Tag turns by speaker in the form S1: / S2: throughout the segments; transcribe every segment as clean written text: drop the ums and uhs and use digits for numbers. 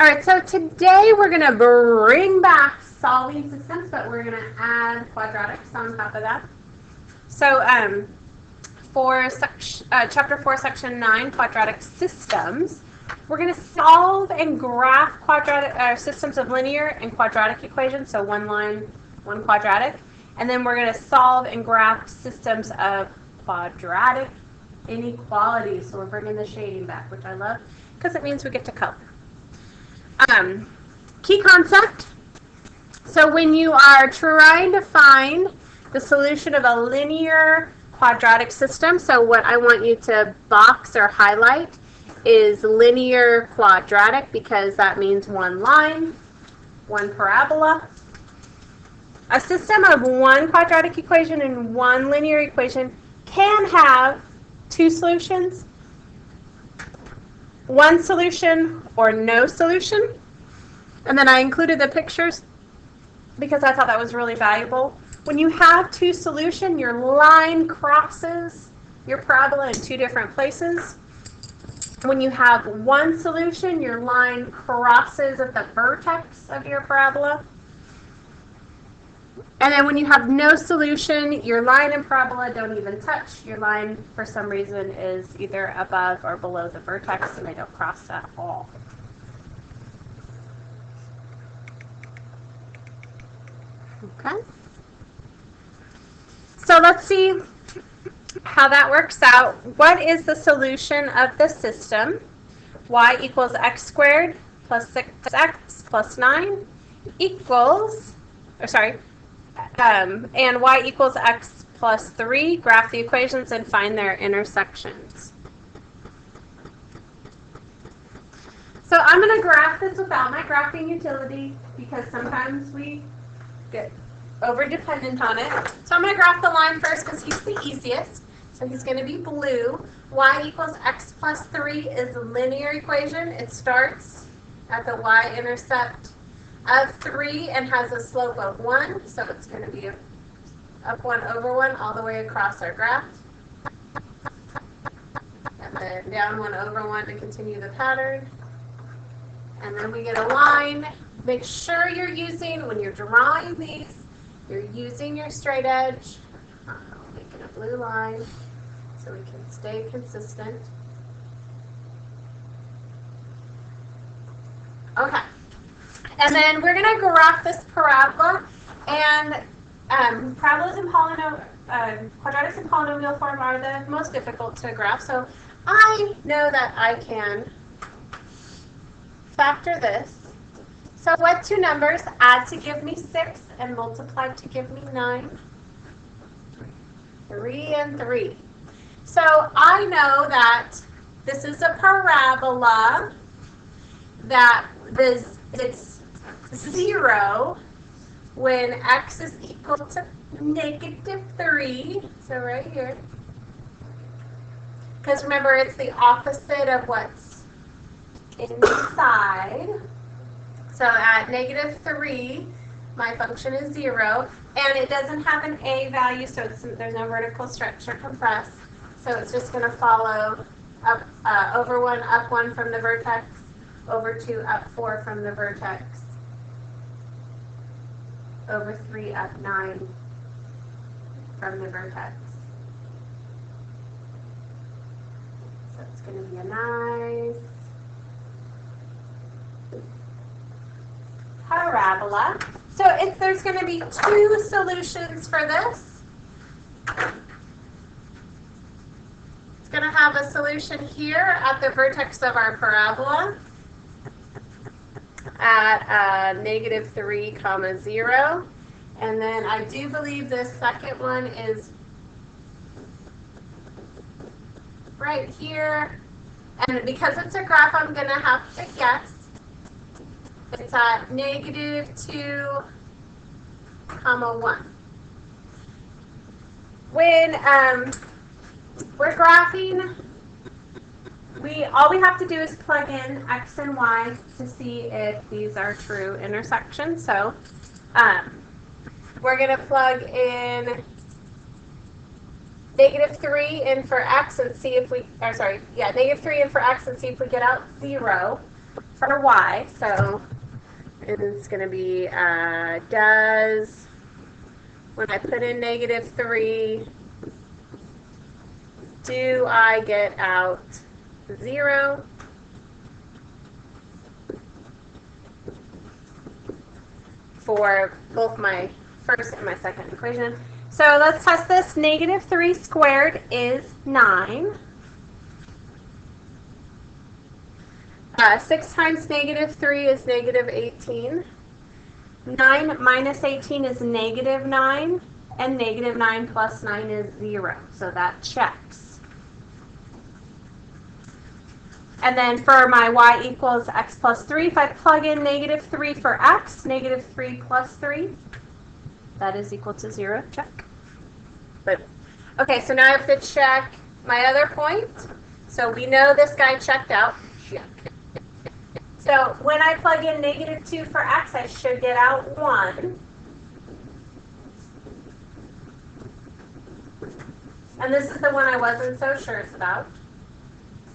S1: All right, so today we're going to bring back solving systems, but we're going to add quadratics on top of that. So for Chapter 4, Section 9, Quadratic Systems, we're going to solve and graph quadratic systems of linear and quadratic equations, so one line, one quadratic. And then we're going to solve and graph systems of quadratic inequalities. So we're bringing the shading back, which I love, because it means we get to color. Key concept. So when you are trying to find the solution of a linear quadratic system, so what I want you to box or highlight is linear quadratic, because that means one line, one parabola. A system of one quadratic equation and one linear equation can have two solutions, one solution or no solution. And then I included the pictures because I thought that was really valuable. When you have two solutions, your line crosses your parabola in two different places. When you have one solution, your line crosses at the vertex of your parabola. And then when you have no solution, your line and parabola don't even touch. Your line, for some reason, is either above or below the vertex, and they don't cross at all. Okay. So let's see how that works out. What is the solution of the system? Y equals x squared plus 6x plus 9 equals, and y equals x plus 3. Graph the equations and find their intersections. So I'm going to graph this without my graphing utility because sometimes we get over-dependent on it. So I'm going to graph the line first because he's the easiest. So he's going to be blue. Y equals x plus 3 is a linear equation. It starts at the y-intercept of 3 and has a slope of 1. So it's going to be up 1 over 1 all the way across our graph. And then down 1 over 1 to continue the pattern. And then we get a line. Make sure you're using, when you're drawing these, you're using your straight edge. I'll make it a blue line so we can stay consistent. Okay. And then we're going to graph this parabola. And parabolas in quadratics in polynomial form are the most difficult to graph. So I know that I can factor this. So what two numbers add to give me 6 and multiply to give me 9? 3 and 3. So I know that this is a parabola that it's 0 when x is equal to -3. So right here. Because remember, it's the opposite of what's inside. So at -3, my function is 0, and it doesn't have an a value, so there's no vertical stretch or compress. So it's just going to follow up over 1, up 1 from the vertex, over 2, up 4 from the vertex, over 3, up 9 from the vertex. So it's going to be a nice parabola. So there's going to be two solutions for this. It's going to have a solution here at the vertex of our parabola at -3, 0. And then I do believe the second one is right here. And because it's a graph, I'm going to have to guess. It's at -2, 1. When we're graphing, all we have to do is plug in x and y to see if these are true intersections. So we're going to plug in -3 in for x and see if we, -3 in for x and see if we get out 0. for y. So it's going to be does, when I put in -3, do I get out 0? For both my first and my second equation. So let's test this. -3 squared is 9. 6 times -3 is -18. 9 minus 18 is -9. And -9 plus 9 is 0. So that checks. And then for my y equals x plus 3, if I plug in -3 for x, -3 plus 3, that is equal to 0. Check. But okay, so now I have to check my other point. So we know this guy checked out. Check. So when I plug in -2 for x, I should get out 1. And this is the one I wasn't so sure about.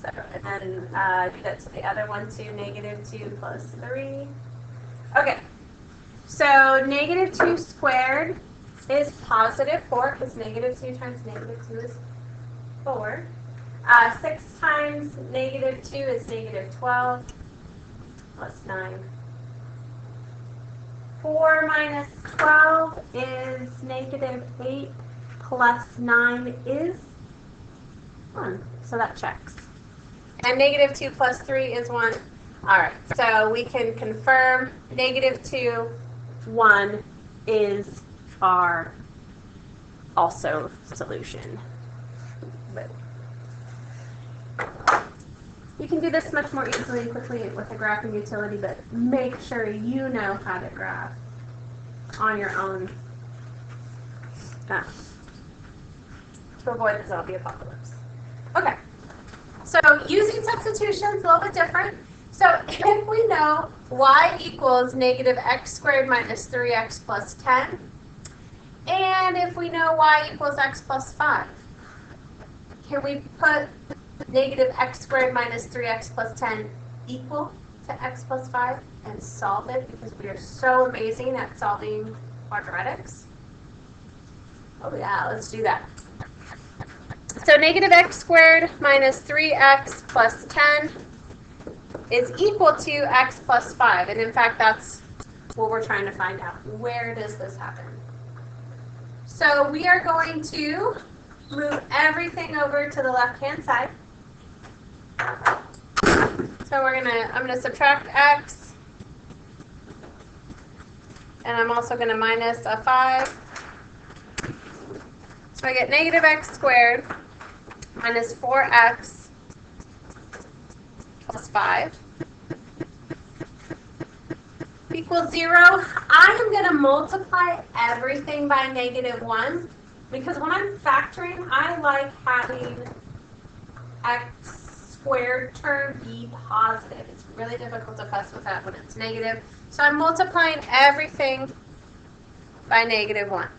S1: So, and then do that to the other one too, -2 plus 3. Okay, so -2 squared is positive 4, because -2 times -2 is 4. 6 times -2 is -12 plus 9. 4 minus 12 is -8 plus 9 is 1. So that checks. And -2 plus 3 is 1. All right, so we can confirm -2, 1 is our also solution. But you can do this much more easily and quickly with a graphing utility, but make sure you know how to graph on your own to avoid the zombie apocalypse. Okay. So using substitutions, a little bit different. So if we know y equals -x squared minus 3x plus 10, and if we know y equals x plus 5, can we put -x squared minus 3x plus 10 equal to x plus 5 and solve it, because we are so amazing at solving quadratics? Oh yeah, let's do that. So -x squared minus 3x plus 10 is equal to x plus 5. And in fact, that's what we're trying to find out. Where does this happen? So we are going to move everything over to the left-hand side. So I'm gonna subtract x. And I'm also gonna minus a 5. So I get -x squared minus 4x plus 5 equals 0. I am going to multiply everything by -1, because when I'm factoring, I like having x squared term be positive. It's really difficult to fuss with that when it's negative. So I'm multiplying everything by -1.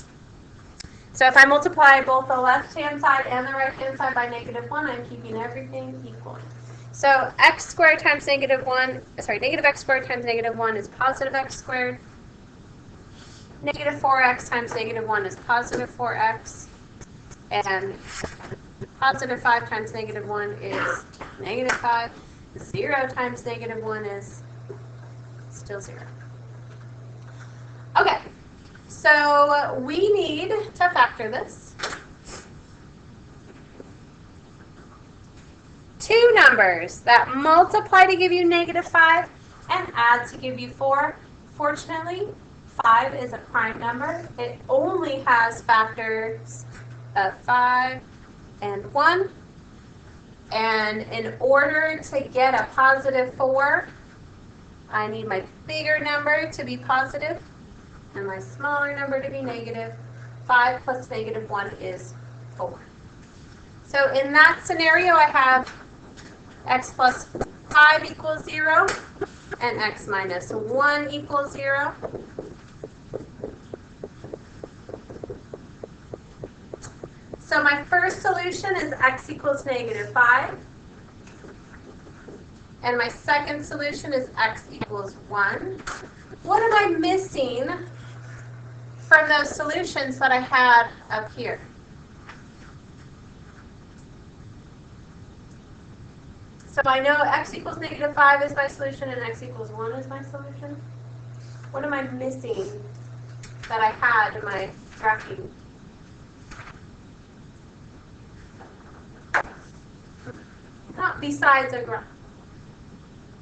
S1: So if I multiply both the left-hand side and the right-hand side by -1, I'm keeping everything equal. So x squared times -1, sorry, -x squared times -1 is positive x squared. -4x times -1 is positive 4x. And positive 5 times -1 is -5. 0 times -1 is still 0. Okay. So we need to factor this. Two numbers that multiply to give you -5 and add to give you 4. Fortunately, 5 is a prime number. It only has factors of 5 and 1. And in order to get a positive 4, I need my bigger number to be positive and my smaller number to be negative. 5 plus -1 is 4. So in that scenario, I have x plus 5 equals 0 and x minus 1 equals 0. So my first solution is x equals -5. and my second solution is x equals 1. What am I missing from those solutions that I had up here? So I know x equals -5 is my solution and x equals 1 is my solution. What am I missing that I had in my graphing? Not besides a graph.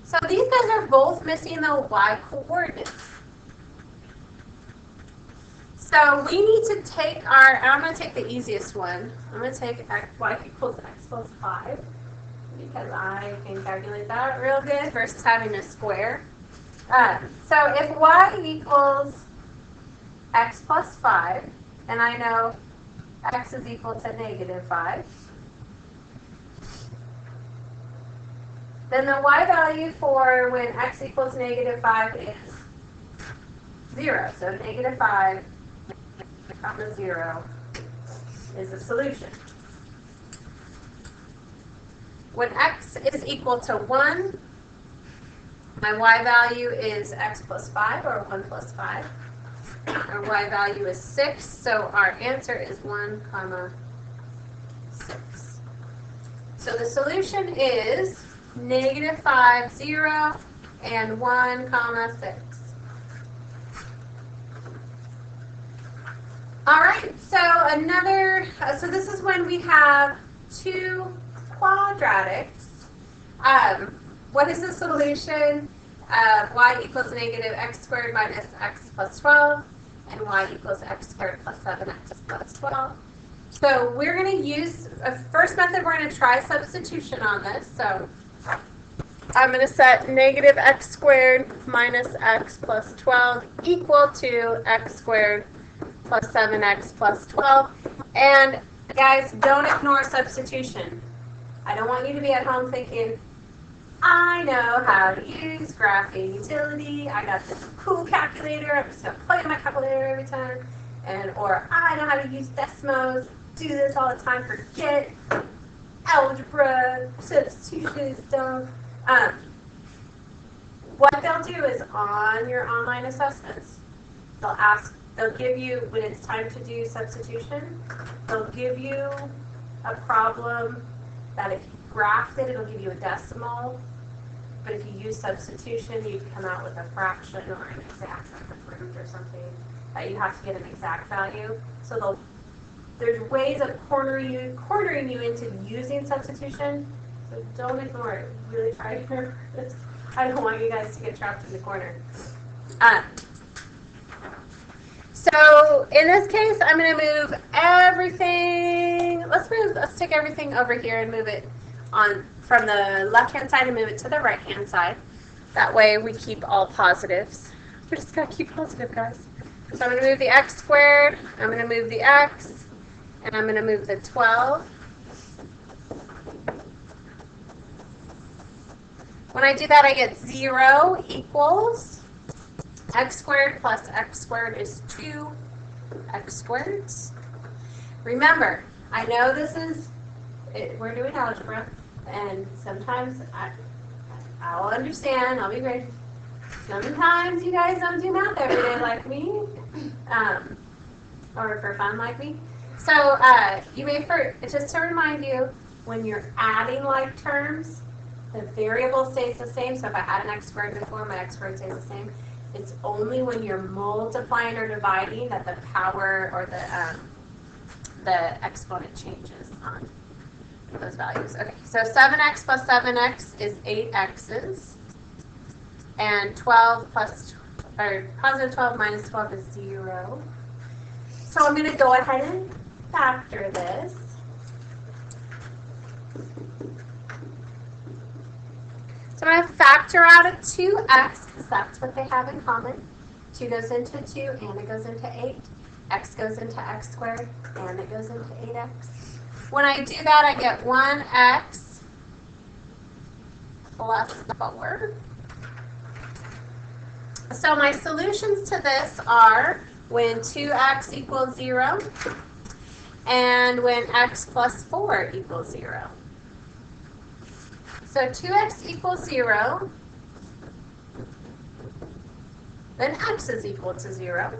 S1: So these guys are both missing the y coordinates. So we need to take our, and I'm going to take the easiest one. I'm going to take y equals x plus 5 because I can calculate that real good versus having a square. So if y equals x plus 5, and I know x is equal to -5, then the y value for when x equals -5 is 0. So -5, 0 is the solution. When x is equal to 1, my y value is x plus 5, or 1 plus 5. Our y value is 6, so our answer is 1, 6. So the solution is -5, 0, and 1, 6. All right, so this is when we have two quadratics. What is the solution? Y equals -x squared minus x plus 12, and y equals x squared plus 7x plus 12. So we're going to use, first method, we're going to try substitution on this. So I'm going to set -x squared minus x plus 12 equal to x squared plus 7x plus 12. And guys, don't ignore substitution. I don't want you to be at home thinking, I know how to use graphing utility. I got this cool calculator. I'm just going to plug in my calculator every time. Or I know how to use Desmos. Do this all the time. Forget algebra, substitution stuff. What they'll do is on your online assessments, they'll give you, when it's time to do substitution, they'll give you a problem that if you graphed it, it'll give you a decimal. But if you use substitution, you come out with a fraction or an exact root or something that you have to get an exact value. So there's ways of cornering you into using substitution. So don't ignore it. Really try to remember this. I don't want you guys to get trapped in the corner. So in this case, I'm going to move everything. Let's take everything over here and move it on from the left-hand side and move it to the right-hand side. That way we keep all positives. We just got to keep positive, guys. So I'm going to move the x squared. I'm going to move the x. And I'm going to move the 12. When I do that, I get 0 equals x squared plus x squared is 2 x squareds. Remember, I know we're doing algebra, and sometimes I'll understand, I'll be great. Sometimes you guys don't do math every day like me, or for fun like me. So just to remind you, when you're adding like terms, the variable stays the same. So if I had an x squared before, my x squared stays the same. It's only when you're multiplying or dividing that the power or the exponent changes on those values. Okay, so 7x plus 7x is 8x's, and 12 positive 12 minus 12 is 0. So I'm going to go ahead and factor this. So I'm going to factor out a 2x because that's what they have in common. 2 goes into 2 and it goes into 8. X goes into x squared and it goes into 8x. When I do that, I get 1x plus 4. So my solutions to this are when 2x equals 0 and when x plus 4 equals 0. So 2x equals 0. Then x is equal to 0.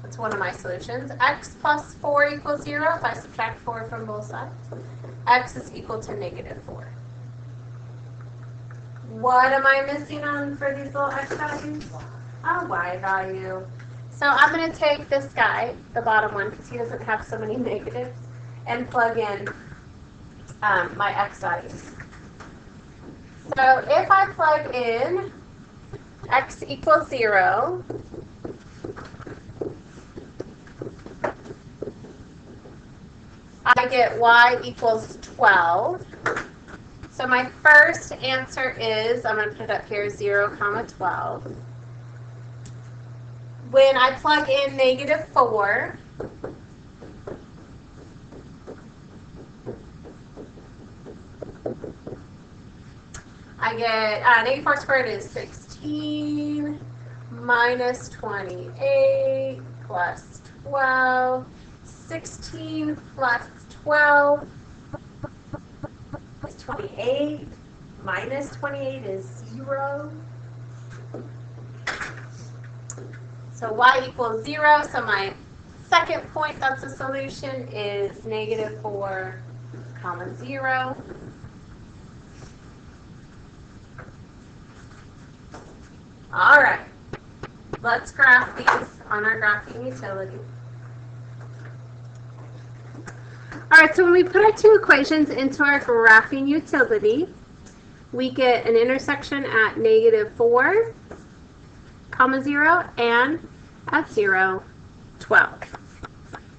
S1: That's one of my solutions. X plus 4 equals 0. If I subtract 4 from both sides, x is equal to -4. What am I missing on for these little x values? A y value. So I'm going to take this guy, the bottom one, because he doesn't have so many negatives, and plug in my x values. So if I plug in x equals 0, I get y equals 12. So my first answer is, I'm going to put it up here, 0, 12. When I plug in -4, I get -4 squared is 16 minus 28 plus 12. 16 plus 12 is 28. Minus 28 is 0. So y equals 0. So my second point that's a solution is -4, 0. All right. Let's graph these on our graphing utility. All right, so when we put our two equations into our graphing utility, we get an intersection at -4, 0, and at 0, 12.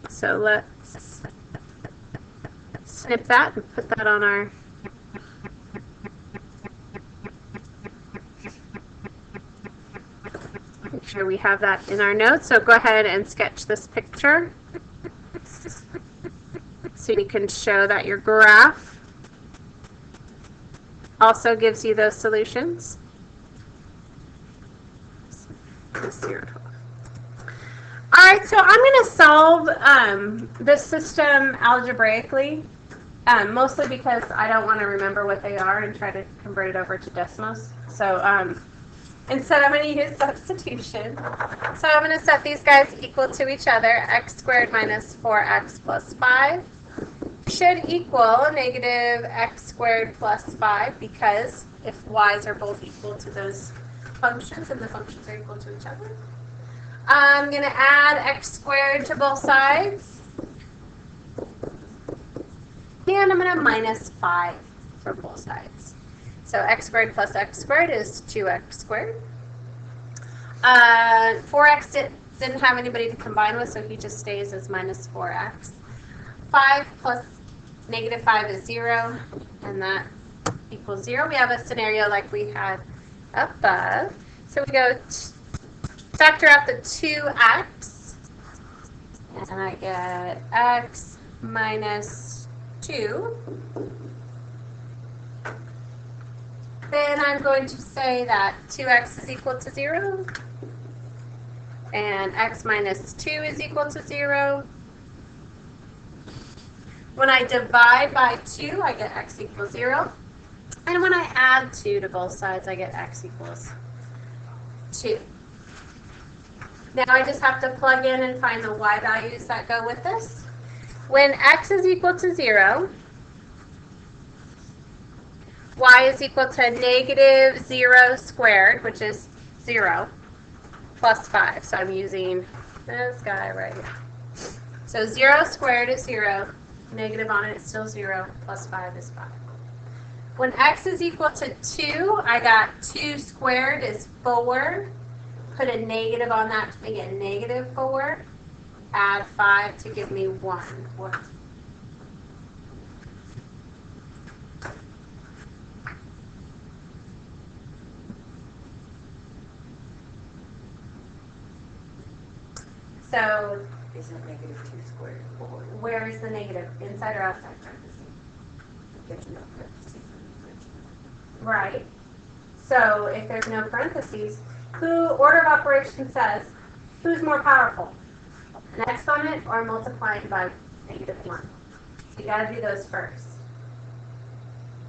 S1: So let's snip that and put that on our make sure we have that in our notes. So go ahead and sketch this picture so you can show that your graph also gives you those solutions. 0, 12. All right, so I'm going to solve this system algebraically, mostly because I don't want to remember what they are and try to convert it over to decimals. So instead, I'm going to use substitution. So I'm going to set these guys equal to each other. X squared minus 4x plus 5 should equal -x squared plus 5, because if y's are both equal to those functions and the functions are equal to each other. I'm going to add x squared to both sides. And I'm going to minus 5 for both sides. So x squared plus x squared is 2x squared. 4x didn't have anybody to combine with, so he just stays as minus 4x. 5 plus -5 is 0, and that equals 0. We have a scenario like we had above. So we go factor out the 2x, and I get x minus 2. Then I'm going to say that 2x is equal to 0, and x minus 2 is equal to 0. When I divide by 2, I get x equals 0. And when I add 2 to both sides, I get x equals 2. Now I just have to plug in and find the y values that go with this. When x is equal to 0, y is equal to -0 squared, which is 0, plus 5. So I'm using this guy right here. So 0 squared is 0. Negative on it is still 0. Plus 5 is 5. When x is equal to 2, I got 2 squared is 4. Put a negative on that to make it -4. Add 5 to give me 1. So,
S2: isn't -2 squared 4?
S1: Where is the negative? Inside or outside parentheses?
S2: There's no parentheses.
S1: Right. So if there's no parentheses, order of operation says, who's more powerful? An exponent or multiplying by -1? So you got to do those first.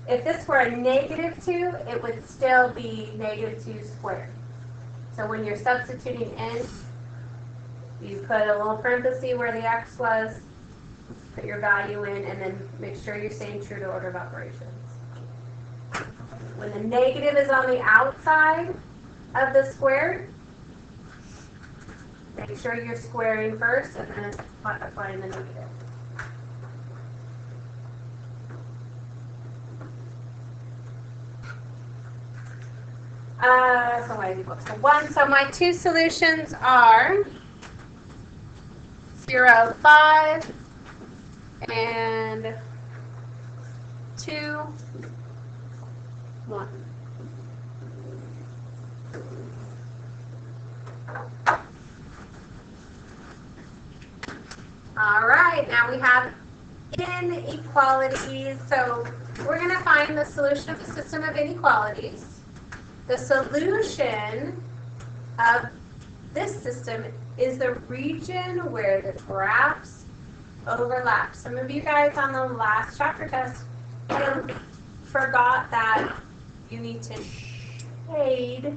S1: If this were a -2, it would still be -2 squared. So when you're substituting in, you put a little parenthesis where the x was, put your value in, and then make sure you're staying true to order of operations. When the negative is on the outside of the square, make sure you're squaring first and then applying the negative. So y is equal to 1. So my two solutions are 0, 5, and 2, 1. All right, now we have inequalities. So we're going to find the solution of the system of inequalities. The solution of this system is the region where the graphs overlap. Some of you guys on the last chapter test forgot that you need to shade.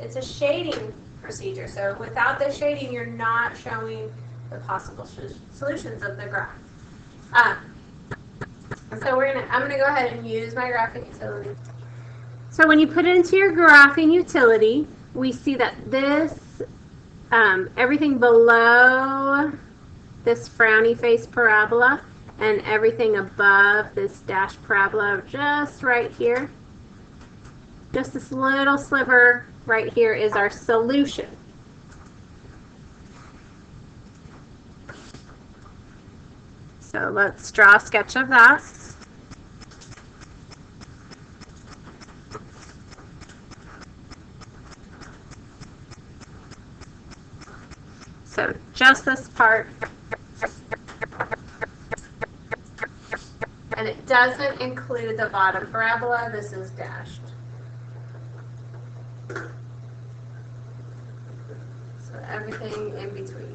S1: It's a shading procedure. So without the shading, you're not showing the possible solutions of the graph. So I'm gonna go ahead and use my graphing utility. So when you put it into your graphing utility, we see that this, everything below this frowny face parabola and everything above this dashed parabola, just right here, just this little sliver right here is our solution. So let's draw a sketch of that. So just this part. And it doesn't include the bottom parabola. This is dashed. So everything in between.